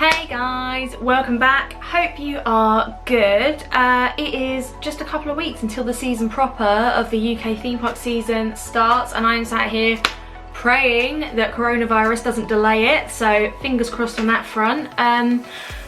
Hey guys, welcome back. Hope you are good. It is just a couple of weeks until the season proper of the UK theme park season starts, and I am sat here praying that coronavirus doesn't delay it, so fingers crossed on that front.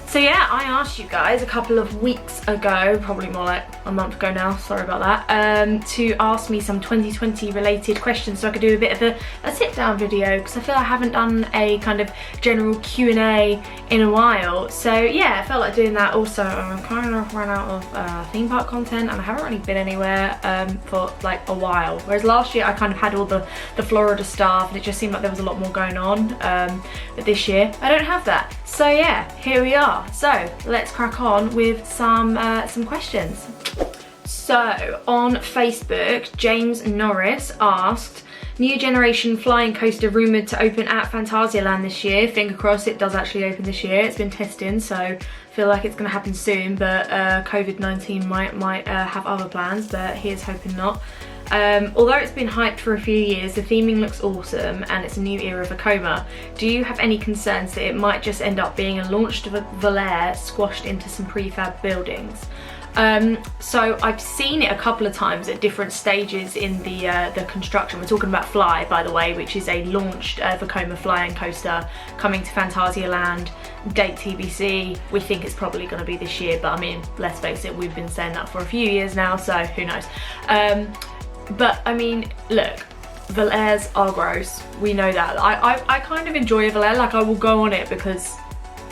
So yeah, I asked you guys a couple of weeks ago, probably more like a month ago now, sorry about that, to ask me some 2020 related questions so I could do a bit of a sit down video, because I feel I haven't done a kind of general Q&A in a while. So yeah, I felt like doing that. Also, I'm kind of run out of theme park content, and I haven't really been anywhere for like a while. Whereas last year I kind of had all the Florida stuff and it just seemed like there was a lot more going on. But this year I don't have that. So yeah, here we are. So let's crack on with some questions. So on Facebook, James Norris asked, new generation flying coaster rumoured to open at Phantasialand this year. Finger crossed it does actually open this year. It's been testing, so I feel like it's going to happen soon, but COVID-19 might have other plans, but here's hoping not. Although it's been hyped for a few years, the theming looks awesome and it's a new era of Vekoma. Do you have any concerns that it might just end up being a launched Valair squashed into some prefab buildings? So I've seen it a couple of times at different stages in the construction. We're talking about Fly, by the way, which is a launched Vekoma flying coaster coming to Phantasialand. Date TBC. We think it's probably going to be this year, but I mean, let's face it, we've been saying that for a few years now, so who knows. But I mean, look, Valairs are gross. We know that. I kind of enjoy a Valair. Like, I will go on it because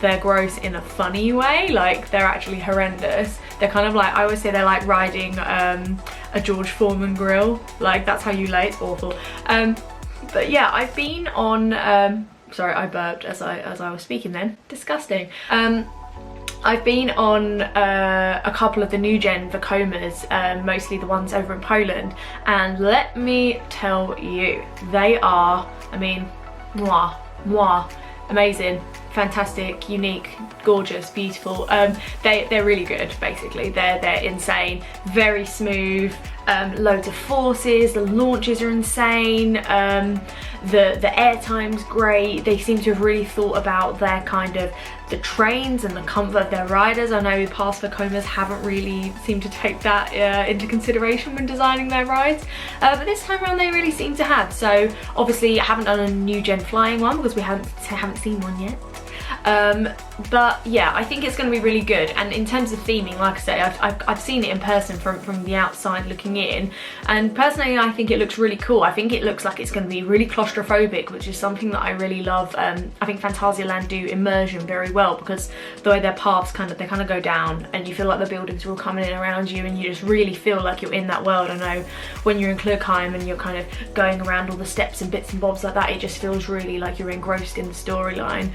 they're gross in a funny way. Like, they're actually horrendous. They're kind of like, I always say they're like riding a George Foreman grill. Like, that's how you lay. It's awful. But yeah, I've been on. Sorry, I burped as I was speaking then. Disgusting. I've been on a couple of the new gen Vekomas, mostly the ones over in Poland, and let me tell you, they are, I mean, mwah, mwah, amazing, fantastic, unique, gorgeous, beautiful. They're really good, basically. They're insane, very smooth, loads of forces, the launches are insane, the airtime's great. They seem to have really thought about their kind of the trains and the comfort of their riders. I know past Vekomas haven't really seemed to take that into consideration when designing their rides, but this time around they really seem to have. So obviously I haven't done a new gen flying one because we haven't seen one yet. But yeah, I think it's going to be really good. And in terms of theming, like I say, I've seen it in person from the outside looking in, and personally I think it looks really cool. I think it looks like it's going to be really claustrophobic, which is something that I really love. I think Phantasialand do immersion very well, because the way their paths kind of go down and you feel like the buildings are all coming in around you and you just really feel like you're in that world. I know when you're in Cupcakes and you're kind of going around all the steps and bits and bobs like that, it just feels really like you're engrossed in the storyline.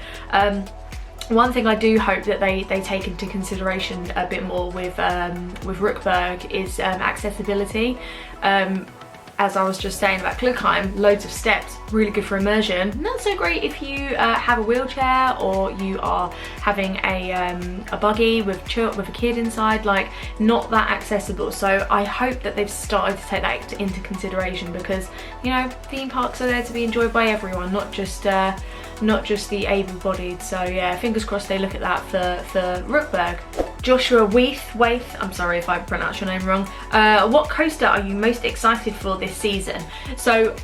One thing I do hope that they take into consideration a bit more with Rookburg is accessibility. As I was just saying about Cupcakes, loads of steps, really good for immersion. Not so great if you have a wheelchair or you are having a buggy with a kid inside, like not that accessible. So I hope that they've started to take that into consideration, because, you know, theme parks are there to be enjoyed by everyone, not just the able-bodied. So yeah, fingers crossed they look at that for Rookburg. Joshua Waith, I'm sorry if I pronounced your name wrong. What coaster are you most excited for this season? So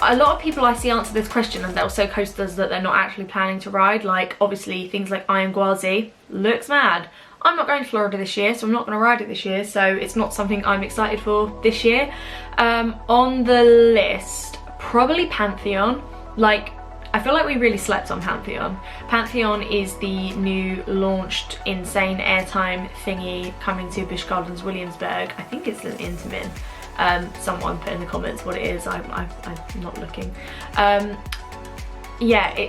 a lot of people I see answer this question and they'll say coasters that they're not actually planning to ride, like obviously things like Iron Gwazi looks mad. I'm not going to Florida this year, so I'm not going to ride it this year, so it's not something I'm excited for this year. On the list, probably Pantheon. Like, I feel like we really slept on Pantheon. Pantheon is the new launched insane airtime thingy coming to Busch Gardens Williamsburg. I think it's an Intamin. Someone put in the comments what it is. I'm not looking. Yeah,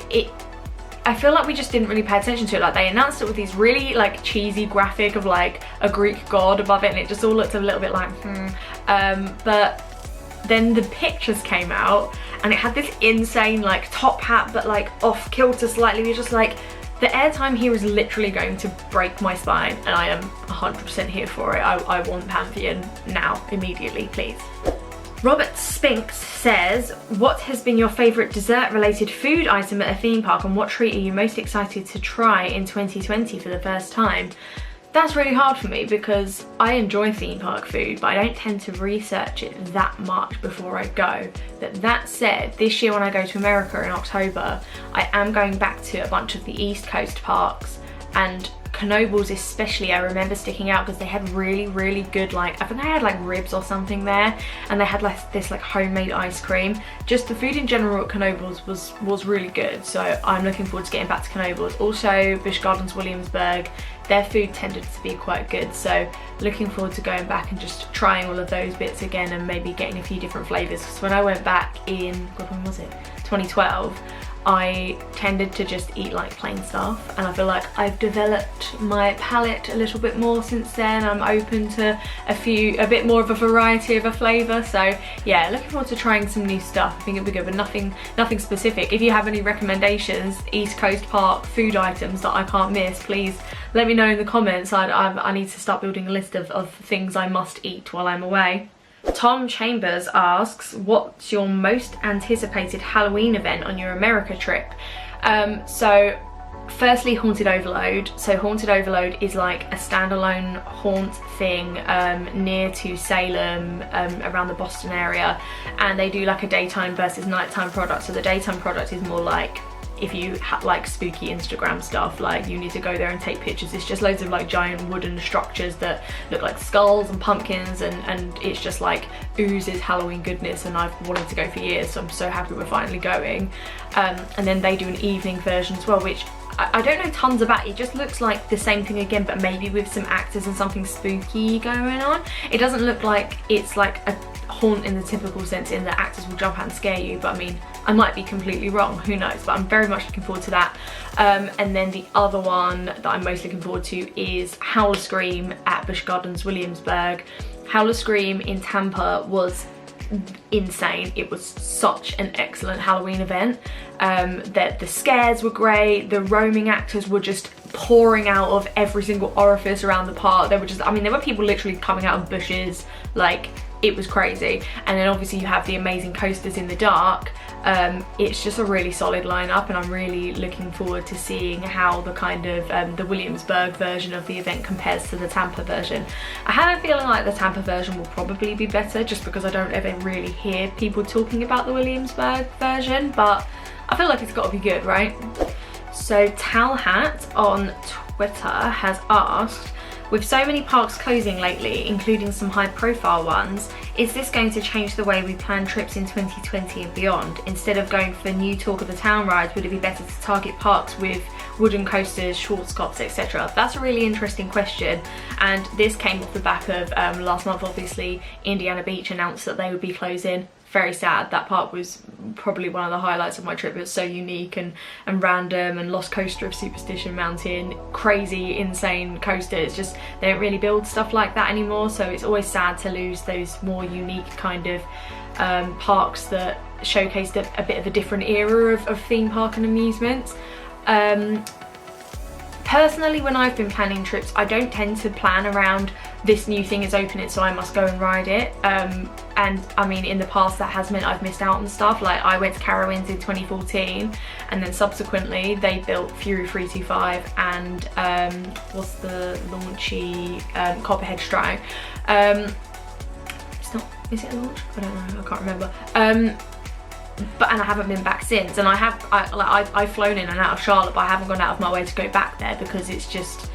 I feel like we just didn't really pay attention to it. Like, they announced it with these really like cheesy graphic of like a Greek god above it, and it just all looked a little bit like but then the pictures came out and it had this insane like top hat, but like off kilter slightly. We're just like, the airtime here is literally going to break my spine, and I am 100% here for it. I want Pantheon now, immediately, please. Robert Spinks says, what has been your favourite dessert related food item at a theme park, and what treat are you most excited to try in 2020 for the first time? That's really hard for me because I enjoy theme park food, but I don't tend to research it that much before I go. But that said, this year when I go to America in October, I am going back to a bunch of the East Coast parks, and Knoebels especially I remember sticking out because they had really good, like, I think they had like ribs or something there, and they had like this like homemade ice cream. Just the food in general at Knoebels was really good, so I'm looking forward to getting back to Knoebels. Also Busch Gardens Williamsburg, their food tended to be quite good, so looking forward to going back and just trying all of those bits again and maybe getting a few different flavours. Because when I went back in, God, when was it? 2012, I tended to just eat like plain stuff, and I feel like I've developed my palate a little bit more since then. I'm open to a bit more of a variety of a flavour, so yeah, looking forward to trying some new stuff. I think it'll be good, but nothing specific. If you have any recommendations, East Coast Park food items that I can't miss, please let me know in the comments. I need to start building a list of things I must eat while I'm away. Tom Chambers asks, what's your most anticipated Halloween event on your America trip? So firstly, Haunted Overload. So Haunted Overload is like a standalone haunt thing near to Salem, around the Boston area, and they do like a daytime versus nighttime product. So the daytime product is more like, if you like spooky Instagram stuff, like you need to go there and take pictures. It's just loads of like giant wooden structures that look like skulls and pumpkins, and it's just like oozes Halloween goodness, and I've wanted to go for years, so I'm so happy we're finally going. And then they do an evening version as well, which I don't know tons about. It just looks like the same thing again, but maybe with some actors and something spooky going on. It doesn't look like it's like a haunt in the typical sense, in that actors will jump out and scare you, but I mean, I might be completely wrong, who knows, but I'm very much looking forward to that. And then the other one that I'm most looking forward to is Howl Scream at Busch Gardens Williamsburg. Howl Scream in Tampa was insane. It was such an excellent Halloween event. The scares were great, the roaming actors were just pouring out of every single orifice around the park. There were just, I mean, there were people literally coming out of bushes, like, it was crazy. And then obviously you have the amazing coasters in the dark. It's just a really solid lineup, and I'm really looking forward to seeing how the kind of the Williamsburg version of the event compares to the Tampa version. I have a feeling like the Tampa version will probably be better, just because I don't ever really hear people talking about the Williamsburg version, but I feel like it's got to be good, right? So Talhat on Twitter has asked, with so many parks closing lately, including some high profile ones, is this going to change the way we plan trips in 2020 and beyond? Instead of going for new talk of the town rides, would it be better to target parks with wooden coasters, Schwarzkopfs, etc.? That's a really interesting question, and this came off the back of last month. Obviously Indiana Beach announced that they would be closing. Very sad. That park was probably one of the highlights of my trip. It was so unique and random, and Lost Coaster of Superstition Mountain, crazy insane coaster. It's just, they don't really build stuff like that anymore, so it's always sad to lose those more unique kind of parks that showcased a bit of a different era of theme park and amusements. Personally, when I've been planning trips, I don't tend to plan around this new thing is opening, so I must go and ride it. And I mean, in the past that has meant I've missed out on stuff. Like, I went to Carowinds in 2014, and then subsequently they built Fury 325 and what's the launchy Copperhead Strike. It's not, is it a launch? I don't know, I can't remember. And I haven't been back since, and I've flown in and out of Charlotte, but I haven't gone out of my way to go back there because it's just,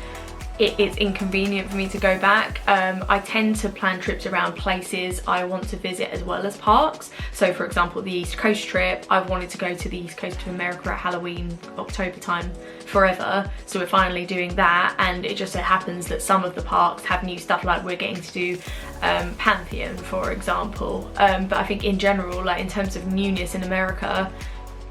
it's inconvenient for me to go back. I tend to plan trips around places I want to visit as well as parks. So for example, the East Coast trip, I've wanted to go to the East Coast of America at Halloween, October time forever, so we're finally doing that. And it just so happens that some of the parks have new stuff, like we're getting to do Pantheon, for example. But I think in general, like in terms of newness in America,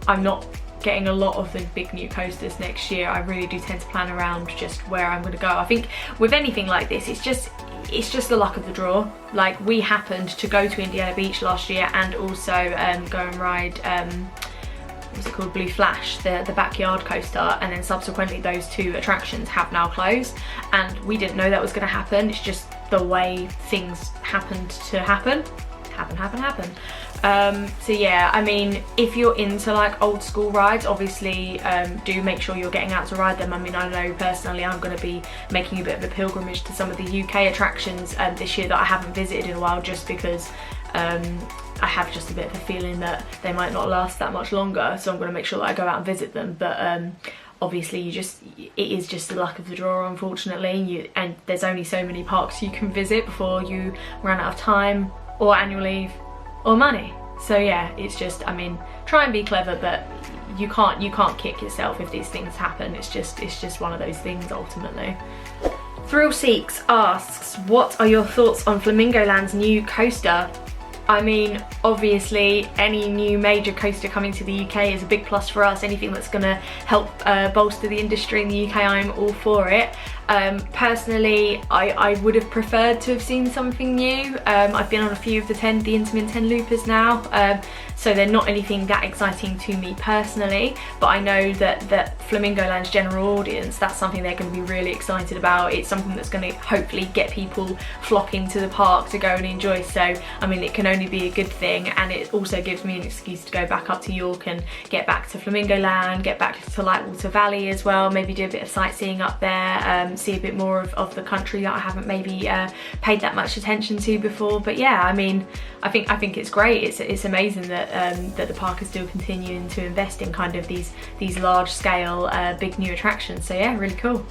I'm not getting a lot of the big new coasters next year. I really do tend to plan around just where I'm going to go. I think with anything like this, it's just the luck of the draw. Like, we happened to go to Indiana Beach last year and also go and ride what's it called, Blue Flash, the backyard coaster, and then subsequently those two attractions have now closed, and we didn't know that was going to happen. It's just the way things happened to happen. happen. So yeah, I mean, if you're into like old school rides, obviously do make sure you're getting out to ride them. I mean, I know personally I'm going to be making a bit of a pilgrimage to some of the UK attractions this year that I haven't visited in a while, just because I have just a bit of a feeling that they might not last that much longer, so I'm going to make sure that I go out and visit them. But obviously it is just the luck of the draw, unfortunately, and there's only so many parks you can visit before you run out of time or annual leave or money. So yeah, it's just, I mean, try and be clever, but you can't kick yourself if these things happen. It's just one of those things ultimately. Thrill Seeks asks, what are your thoughts on Flamingo Land's new coaster? I mean, obviously any new major coaster coming to the UK is a big plus for us. Anything that's going to help bolster the industry in the UK, I'm all for it. Personally, I would have preferred to have seen something new. I've been on a few of the Intamin 10 loopers now, so they're not anything that exciting to me personally, but I know that Flamingo Land's general audience, that's something they're going to be really excited about. It's something that's going to hopefully get people flocking to the park to go and enjoy, so I mean, it can only be a good thing, and it also gives me an excuse to go back up to York and get back to Flamingo Land, get back to Lightwater Valley as well, maybe do a bit of sightseeing up there, see a bit more of the country that I haven't maybe paid that much attention to before. But yeah, I mean, I think it's great. It's amazing that that the park is still continuing to invest in kind of these large scale big new attractions. So yeah, really cool.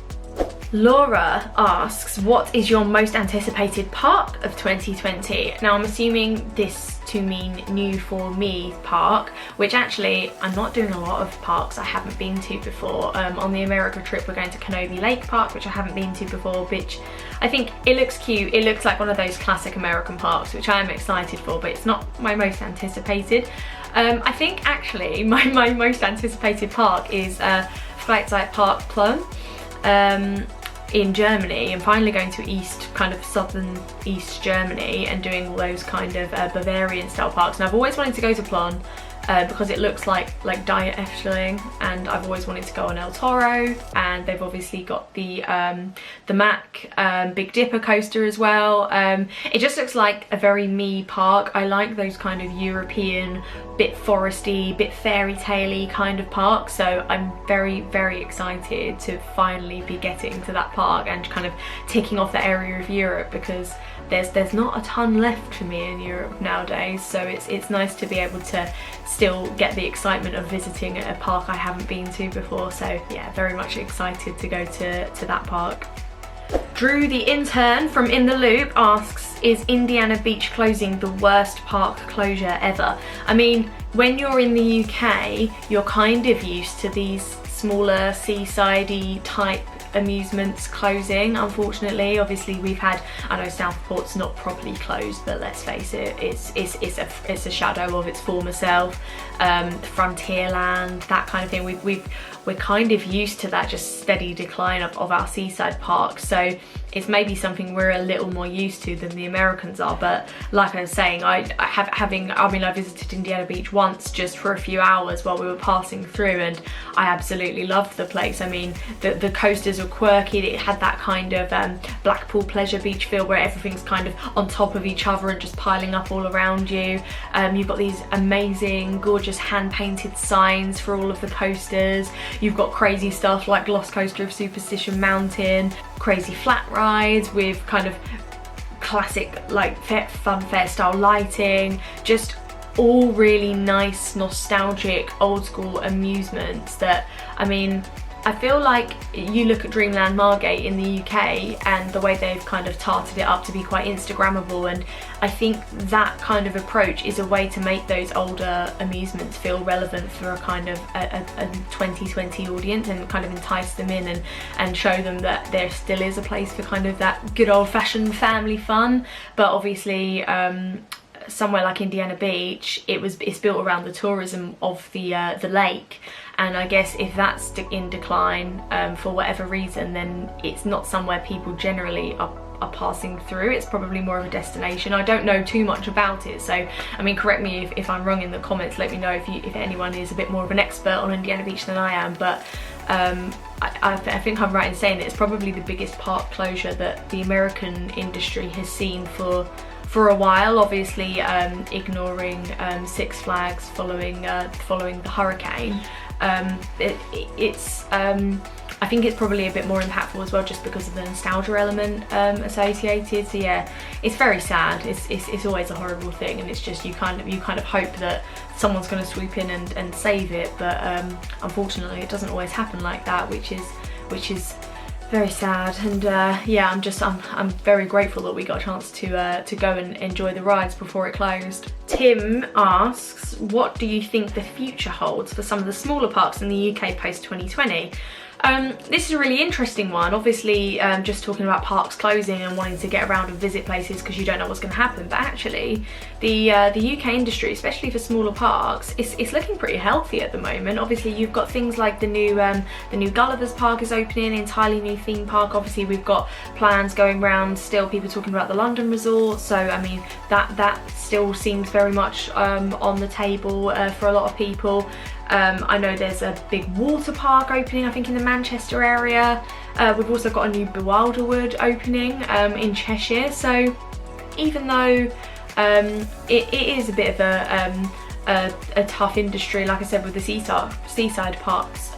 Laura asks, what is your most anticipated park of 2020? Now I'm assuming this to mean new for me park, which actually I'm not doing a lot of parks I haven't been to before. On the America trip we're going to Canobie Lake Park, which I haven't been to before, which I think it looks cute. It looks like one of those classic American parks, which I am excited for, but it's not my most anticipated. I think actually my most anticipated park is Freizeitpark Plum. In Germany, and finally going to southern East Germany and doing all those kind of Bavarian style parks. And I've always wanted to go to Plön because it looks like Diet Efteling, and I've always wanted to go on El Toro, and they've obviously got the Mack Big Dipper coaster as well. It just looks like a very me park. I like those kind of European, bit foresty, bit fairy tale-y kind of park, so I'm very, very excited to finally be getting to that park and kind of ticking off the area of Europe, because there's not a ton left for me in Europe nowadays, so it's nice to be able to still get the excitement of visiting a park I haven't been to before. So yeah, very much excited to go to that park. Drew the intern from In the Loop asks, is Indiana Beach closing the worst park closure ever? I mean, when you're in the UK, you're kind of used to these smaller seaside-y type amusements closing, unfortunately. Obviously we've had, I know Southport's not properly closed, but let's face it, it's a shadow of its former self. Frontierland, that kind of thing, we're kind of used to that just steady decline of our seaside parks, so it's maybe something we're a little more used to than the Americans are. But like I was saying, I visited Indiana Beach once just for a few hours while we were passing through, and I absolutely loved the place. I mean, the coasters were quirky. It had that kind of Blackpool Pleasure Beach feel where everything's kind of on top of each other and just piling up all around you. You've got these amazing, gorgeous hand-painted signs for all of the coasters. You've got crazy stuff like Lost Coaster of Superstition Mountain, crazy flat rides with kind of classic like fun fair style lighting, just all really nice, nostalgic, old school amusements that, I mean, I feel like you look at Dreamland Margate in the UK and the way they've kind of tarted it up to be quite Instagrammable, and I think that kind of approach is a way to make those older amusements feel relevant for a kind of a 2020 audience, and kind of entice them in and show them that there still is a place for kind of that good old-fashioned family fun. But obviously somewhere like Indiana Beach, it's built around the tourism of the lake, and I guess if that's in decline for whatever reason, then it's not somewhere people generally are passing through. It's probably more of a destination. I don't know too much about it, so I mean, correct me if I'm wrong in the comments. Let me know if anyone is a bit more of an expert on Indiana Beach than I am, but I think I'm right in saying that it's probably the biggest park closure that the American industry has seen for for a while, obviously ignoring Six Flags following the hurricane. I think it's probably a bit more impactful as well, just because of the nostalgia element associated. So yeah, it's very sad. It's always a horrible thing, and it's just you kind of hope that someone's going to swoop in and save it, but unfortunately it doesn't always happen like that, which is very sad. And yeah, I'm very grateful that we got a chance to go and enjoy the rides before it closed. Tim asks, what do you think the future holds for some of the smaller parks in the UK post 2020? This is a really interesting one. Obviously, just talking about parks closing and wanting to get around and visit places because you don't know what's going to happen. But actually, the UK industry, especially for smaller parks, it's looking pretty healthy at the moment. Obviously, you've got things like the new Gulliver's Park is opening, entirely new theme park. Obviously, we've got plans going around still, people talking about the London resort. So I mean, that still seems very much on the table for a lot of people. I know there's a big water park opening, I think, in the Manchester area. We've also got a new Bewilderwood opening in Cheshire. So even though it is a bit of a tough industry, like I said, with the seaside parks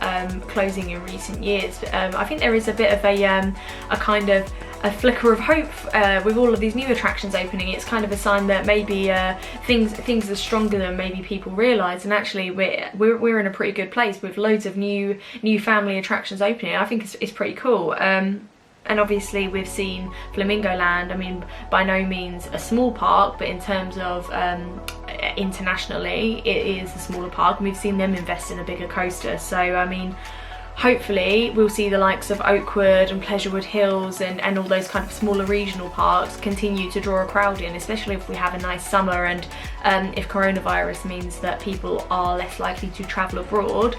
closing in recent years, I think there is a bit of a kind of a flicker of hope with all of these new attractions opening. It's kind of a sign that maybe things are stronger than maybe people realise, and actually we're in a pretty good place with loads of new family attractions opening. I think it's pretty cool. And obviously we've seen Flamingo Land. I mean, by no means a small park, but in terms of internationally, it is a smaller park, and we've seen them invest in a bigger coaster. So I mean, hopefully we'll see the likes of Oakwood and Pleasurewood Hills and all those kind of smaller regional parks continue to draw a crowd in, especially if we have a nice summer, and if coronavirus means that people are less likely to travel abroad,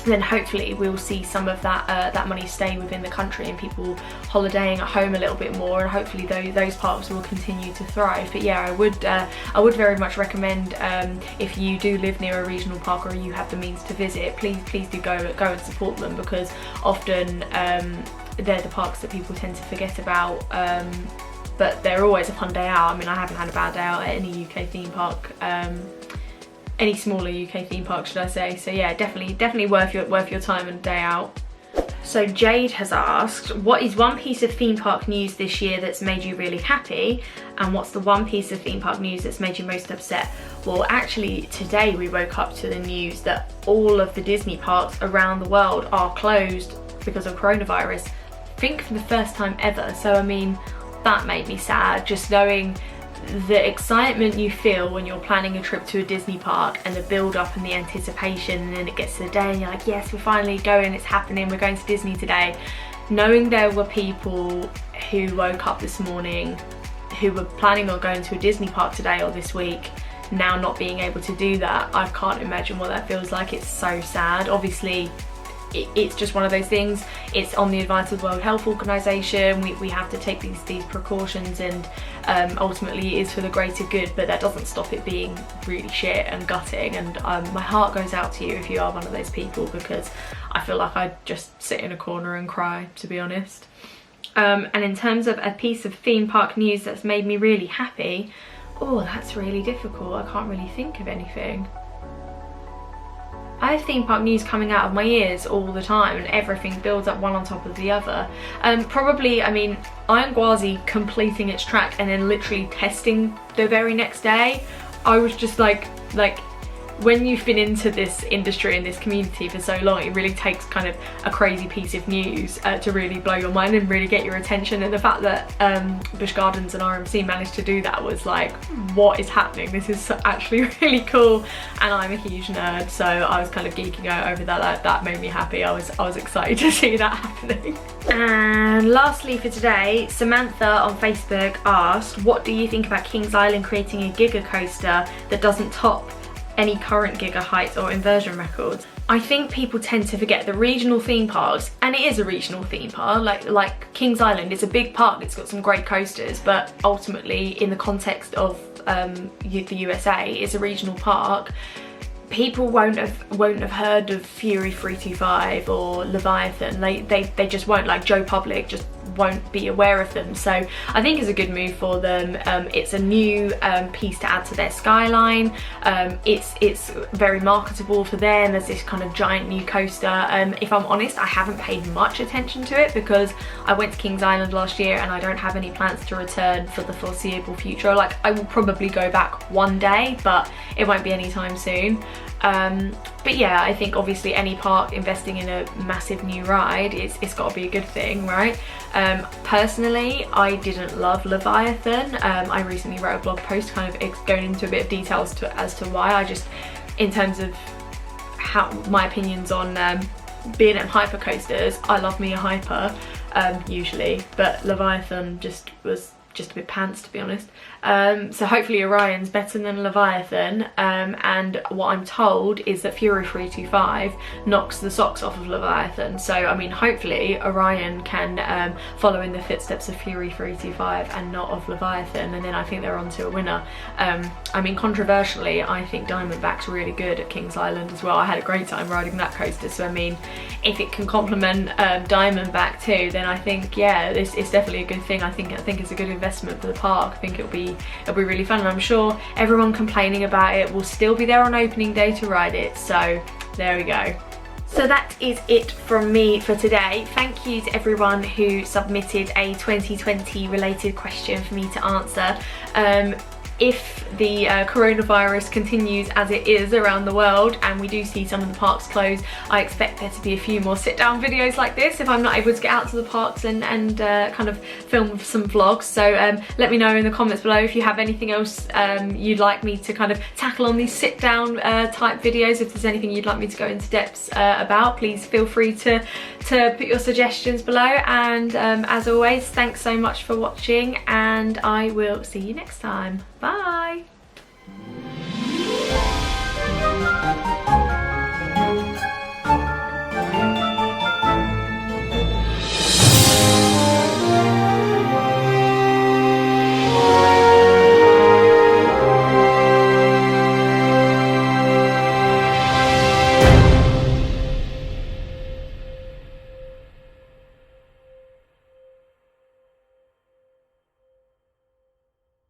then hopefully we'll see some of that money stay within the country and people holidaying at home a little bit more, and hopefully those parks will continue to thrive. But yeah, I would very much recommend, if you do live near a regional park or you have the means to visit, please do go and support them, because often they're the parks that people tend to forget about, but they're always a fun day out. I mean, I haven't had a bad day out at any UK theme park, any smaller UK theme park, should I say. So yeah, definitely worth your time and day out. So Jade has asked, what is one piece of theme park news this year that's made you really happy, and what's the one piece of theme park news that's made you most upset? Well, actually today we woke up to the news that all of the Disney parks around the world are closed because of coronavirus, I think for the first time ever. So I mean, that made me sad, just knowing the excitement you feel when you're planning a trip to a Disney park, and the build up and the anticipation, and then it gets to the day and you're like, yes, we're finally going, it's happening, we're going to Disney today. Knowing there were people who woke up this morning who were planning on going to a Disney park today or this week, now not being able to do that, I can't imagine what that feels like. It's so sad. Obviously it's just one of those things. It's on the advice of the World Health Organization. We have to take these precautions, and ultimately it is for the greater good, but that doesn't stop it being really shit and gutting. And my heart goes out to you if you are one of those people, because I feel like I'd just sit in a corner and cry, to be honest. And in terms of a piece of theme park news that's made me really happy, oh, that's really difficult. I can't really think of anything. I have theme park news coming out of my ears all the time, and everything builds up one on top of the other. Probably, I mean, Iron Gwazi completing its track and then literally testing the very next day. I was just like when you've been into this industry and this community for so long, it really takes kind of a crazy piece of news to really blow your mind and really get your attention. And the fact that Busch Gardens and RMC managed to do that was like, what is happening? This is actually really cool. And I'm a huge nerd, so I was kind of geeking out over that. That made me happy. I was excited to see that happening. And lastly for today, Samantha on Facebook asked, what do you think about Kings Island creating a Giga coaster that doesn't top any current Giga heights or inversion records? I think people tend to forget the regional theme parks, and it is a regional theme park, like Kings Island is a big park, it's got some great coasters, but ultimately in the context of the USA, it's a regional park. People won't have heard of Fury 325 or Leviathan. They just won't. Like Joe Public just won't be aware of them. So I think it's a good move for them. It's a new piece to add to their skyline. It's very marketable for them as this kind of giant new coaster. If I'm honest, I haven't paid much attention to it because I went to Kings Island last year and I don't have any plans to return for the foreseeable future. Like, I will probably go back one day, but it won't be anytime soon. But yeah, I think obviously any park investing in a massive new ride, it's got to be a good thing, right? Personally, I didn't love Leviathan. I recently wrote a blog post kind of going into a bit of details as to why. I just, in terms of how my opinions on B&M hyper coasters, I love me a hyper usually, but Leviathan just was just a bit pants, to be honest. So hopefully Orion's better than Leviathan, and what I'm told is that Fury 325 knocks the socks off of Leviathan. So I mean, hopefully Orion can follow in the footsteps of Fury 325 and not of Leviathan, and then I think they're on to a winner. I mean, controversially, I think Diamondback's really good at Kings Island as well. I had a great time riding that coaster, so I mean, if it can complement Diamondback too, then I think, yeah, it's definitely a good thing. I think it's a good investment for the park. I think it'll be really fun, and I'm sure everyone complaining about it will still be there on opening day to ride it. So there we go. So that is it from me for today. Thank you to everyone who submitted a 2020 related question for me to answer. If the coronavirus continues as it is around the world and we do see some of the parks close, I expect there to be a few more sit down videos like this if I'm not able to get out to the parks and kind of film some vlogs. So let me know in the comments below if you have anything else you'd like me to kind of tackle on these sit down type videos. If there's anything you'd like me to go into depths about, please feel free to put your suggestions below. And as always, thanks so much for watching, and I will see you next time. Bye!